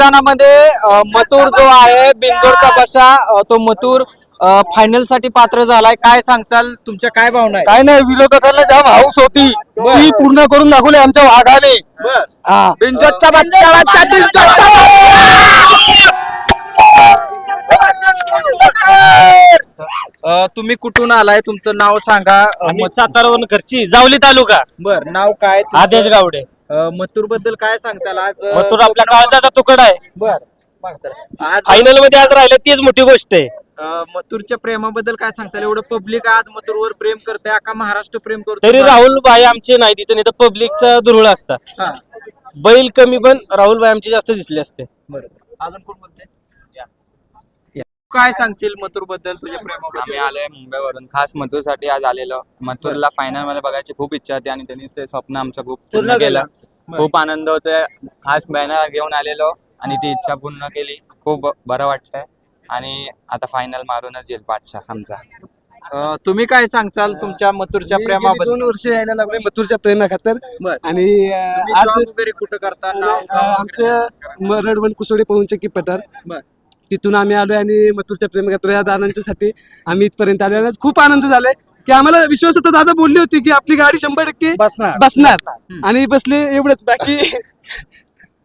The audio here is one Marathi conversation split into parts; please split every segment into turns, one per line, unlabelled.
मैदानामध्ये मथुर जो आहे बिंजोडचा बशा तो मथुर फायनल साठी पात्र झालाय. काय सांगचाल, तुमच्या काय भावना आहे?
काय नाही, विरोधकांना जाम हाऊस होती ती पूर्ण करून दाखवली आमच्या वाघाने. हा,
बिंजोडचा बच्चा तुम्ही कुठून आलाय, तुमचं नाव सांगा.
सातारावरून घरची जावली तालुका.
बर, नाव काय?
आदेश गावडे.
मथुर बद्दल काय सांगचाल? आज
मथुर आपल्या काळजाचा तुकडा आहे.
बर, आज
फायनल मध्ये आज राहिलं तीच मोठी गोष्ट आहे.
मथुरच्या प्रेमाबद्दल काय सांगताल? एवढं पब्लिक आज मथुरवर प्रेम करते, अख्खा महाराष्ट्र प्रेम करतो.
तरी राहुल भाई आमचे नाही तिथे, नाही तर पब्लिकचा दुर्ळ असता.
हा,
बैल कमी पण राहुल भाई आमचे जास्त दिसले असते.
बरोबर. अजून कोण बोलते? काय सांगशील मथुर बद्दल, तुझ्या प्रेमाबद्दल?
आम्ही आलोय मुंबईवरून खास मथुरसाठी आज आलेलो. मथुरला फायनल मध्ये बघायची खूप इच्छा होती आणि त्यांनी ते स्वप्न आमचं खूप पूर्ण केलं. खूप आनंद होतोय. खास बॅनर घेऊन आलेलो आणि ती इच्छा पूर्ण केली. खूप बरं वाटतंय आणि आता फायनल मारूनच येईल बादशाह आमचा.
तुम्ही काय सांगचाल तुमच्या मथुरच्या प्रेमाबद्दल?
2 वर्ष यायला लागले मथुरच्या प्रेमा खातर.
बर.
आणि
तुम्ही
आज
job वगैरे कुठं करता?
आमचं रडवण कुसोडे पहुंचकी पठार,
बर.
तिथून आम्ही आलोय आणि मथुरच्या प्रेम खातर या दादांच्यासाठी आम्ही इथपर्यंत आलो. आज खूप आनंद झालाय की आम्हाला विश्वास होता. दादा बोलली होती की आपली गाडी 100% बसणार आणि बसले. एवढंच, बाकी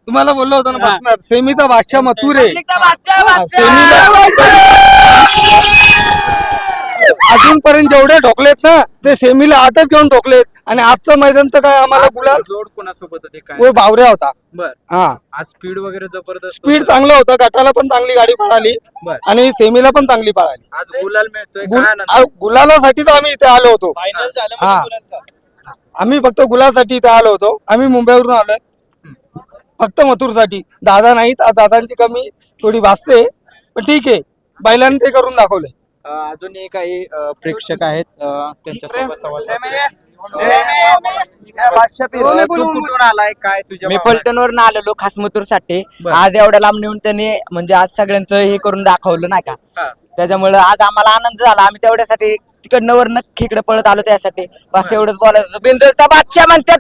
तुम्हाला बोललो होतो ना बसणार. सेमीचा बादशाह मथुर आहे. अजूनपर्यंत जेवढे ठोकलेत ना ते सेमीला 8च घेऊन ठोकलेत. आणि आजचं मैदान तर काय आम्हाला गुलाल
जोड कोणासोबत होते काय?
तो बावऱ्या होता.
बर.
हा,
आज स्पीड वगैरे जबरदस्त
स्पीड
होतं.
चांगलं होतं. गटाला पण चांगली गाडी पळाली
बर.
आणि सेमीला पण चांगली पळाली.
आज गुलाल मिळतोय, काय आनंद?
गुलालासाठी तर आम्ही इथे आलो होतो.
फायनल झालं
हा, आम्ही फक्त गुलासाठी इथे आलो होतो. आम्ही मुंबईवरून आलोय फक्त मथुरसाठी. दादा नाहीत, दादांची कमी थोडी भासते, पण ठीक आहे, बैलांनी ते करून दाखवले.
अजूनही काही प्रेक्षक आहेत, त्यांच्यासोबत संवाद साधूया. तू कुठून आलाय, काय तुझ्या
मी
भावना आहेत?
फलटणवरून आलेलो खास मथुरसाठी.
बरं.
आज एवढ्या लांब नेऊन त्यांनी म्हणजे आज सगळ्यांचं हे करून दाखवलं नाही का.
हा.
त्याच्यामुळे आज आम्हाला आनंद झाला. आम्ही तेवढ्यासाठी तिकडनं वर नक्की इकडे पळत आलो त्यासाठी. बस एवढंच बोलायचं. बिंदूरचा बादशाह म्हणतात.